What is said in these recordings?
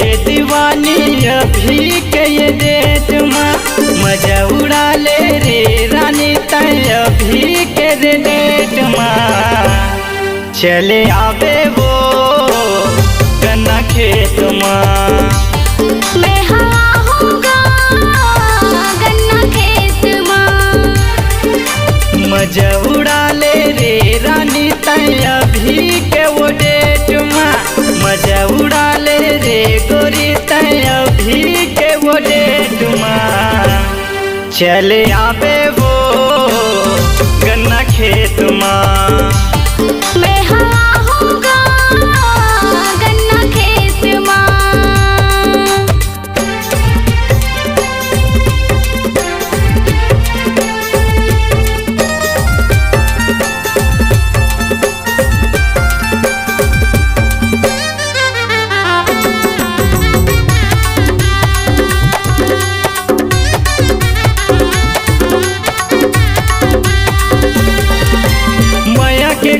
दीवानी अभी के ये डेट में मजा उड़ा ले रे रानी तय अभी के डेट में चले आवे वो गन्ना खेत में मैं आऊंगा गन्ना खेत में मजा उड़ा ले रे रानी तय अभी के वो डेट में मजा उड़ा ले रे गोरी तय अभी के वो डेट में चले आवे वो गन्ना खेत में मैं आऊंगा गन्ना खेत में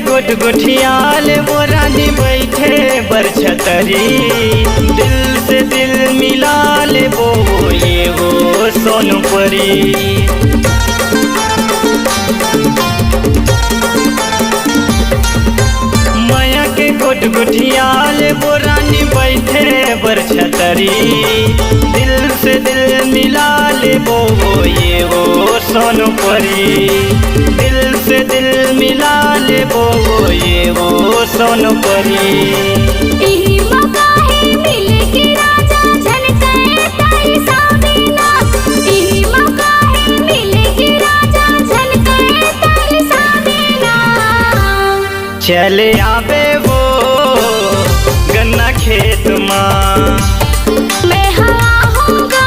गोट गोठियाल वो रानी बैठे बरछतरी दिल से दिल मिला ले वो ये वो सोनू परी माया के गोट गोठियाल वो रानी बैठे बरछतरी दिल से दिल मिला ले वो ये वो सोनू परी दिल से दिल मिला ले वो ये वो सोनू परी यही मौका है मिले के राजा झनके ताई साबिना यही मौका है मिले के राजा झनके ताई साबिना चले आवे वो गन्ना खेत में मैं आऊंगा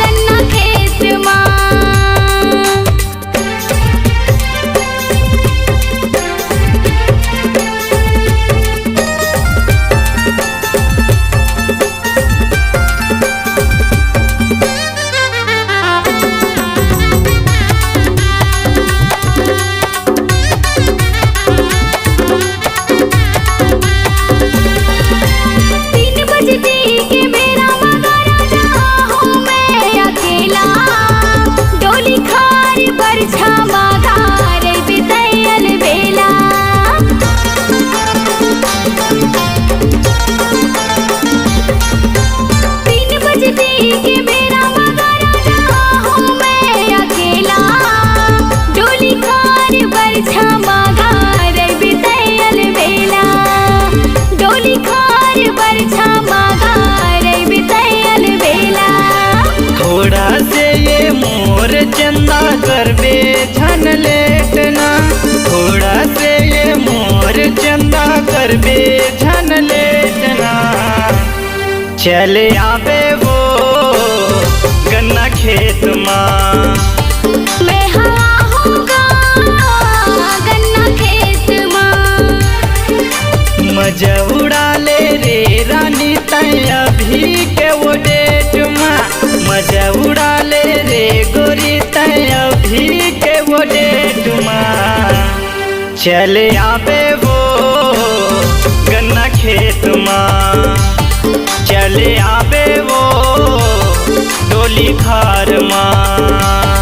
गन्ना खेत में चंदा करबे झन लेटना थोड़ा से ये मोर चंदा करबे झन लेटना चले आवे वो गन्ना खेत में मैं आऊंगा गन्ना खेत में मजा उड़ा ले रे रानी तय अभी के वो डेट में मजा उड़ा ले रे गोरी तय अभी के वो डेट में चले आवे वो गन्ना खेत में चले आवे वो डोली खार में।